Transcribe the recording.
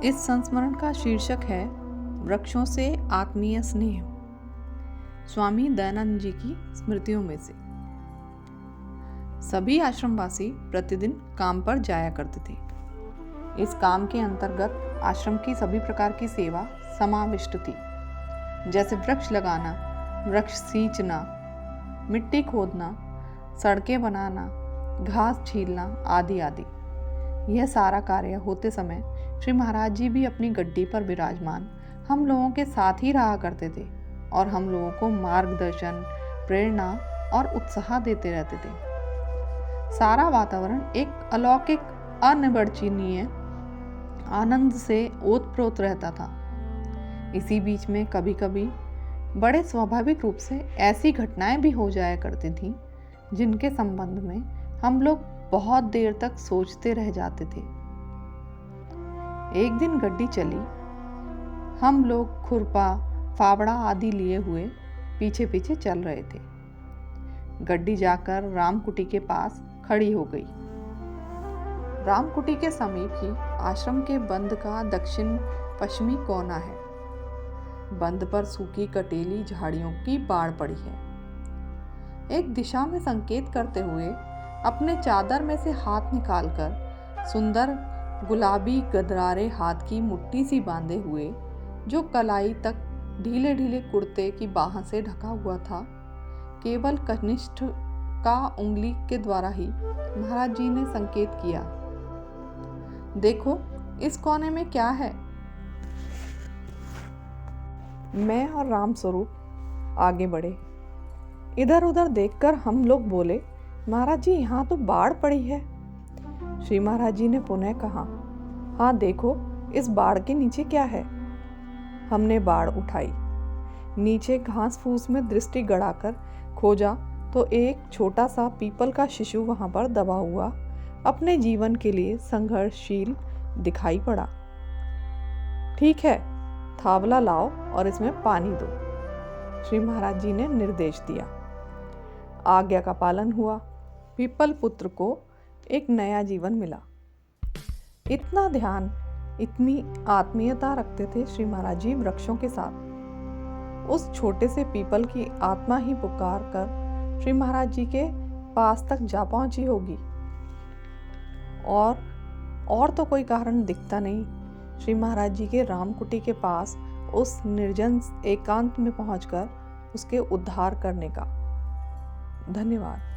इस संस्मरण का शीर्षक है वृक्षों से आत्मीय स्नेह। स्वामी दयानंद जी की स्मृतियों में से। सभी आश्रमवासी प्रतिदिन काम पर जाया करते थे। इस काम के अंतर्गत आश्रम की सभी प्रकार की सेवा समाविष्ट थी, जैसे वृक्ष लगाना, वृक्ष सींचना, मिट्टी खोदना, सड़कें बनाना, घास छीलना आदि आदि। यह सारा कार्य होते समय श्री महाराज जी भी अपनी गड्डी पर विराजमान हम लोगों के साथ ही रहा करते थे और हम लोगों को मार्गदर्शन, प्रेरणा और उत्साह देते रहते थे। सारा वातावरण एक अलौकिक, अनिर्वचनीय आनंद से ओतप्रोत रहता था। इसी बीच में कभी कभी बड़े स्वाभाविक रूप से ऐसी घटनाएं भी हो जाया करती थीं जिनके संबंध में हम लोग बहुत देर तक सोचते रह जाते थे। एक दिन गड्डी चली। हम लोग खुरपा, फावड़ा आदि लिए हुए पीछे पीछे चल रहे थे। गड्डी जाकर रामकुटी के पास खड़ी हो गई। रामकुटी के समीप ही आश्रम के बंद का दक्षिण पश्चिमी कोना है। बंद पर सूखी कटेली झाड़ियों की बाढ़ पड़ी है। एक दिशा में संकेत करते हुए अपने चादर में से हाथ निकालकर सुंदर गुलाबी गदरारे हाथ की मुट्ठी सी बांधे हुए, जो कलाई तक ढीले ढीले कुर्ते की बाह से ढका हुआ था, केवल कनिष्ठ का उंगली के द्वारा ही महाराज जी ने संकेत किया, देखो इस कोने में क्या है। मैं और राम स्वरूप आगे बढ़े। इधर उधर देखकर हम लोग बोले, महाराज जी यहाँ तो बाढ़ पड़ी है। श्री महाराज जी ने पुनः कहा, हाँ देखो इस बाढ़ के नीचे क्या है। हमने बाढ़ उठाई। नीचे घास फूस में दृष्टि गड़ाकर खोजा तो एक छोटा सा पीपल का शिशु वहां पर दबा हुआ अपने जीवन के लिए संघर्षशील दिखाई पड़ा। ठीक है, थावला लाओ और इसमें पानी दो, श्री महाराज जी ने निर्देश दिया। आज्ञा का पालन हुआ। पीपल पुत्र को एक नया जीवन मिला। इतना ध्यान, इतनी आत्मीयता रखते थे श्री महाराज जी वृक्षों के साथ। उस छोटे से पीपल की आत्मा ही पुकार कर श्री महाराज जी के पास तक जा पहुंची होगी। और तो कोई कारण दिखता नहीं श्री महाराज जी के रामकुटी के पास उस निर्जन एकांत में पहुंचकर उसके उद्धार करने का। धन्यवाद।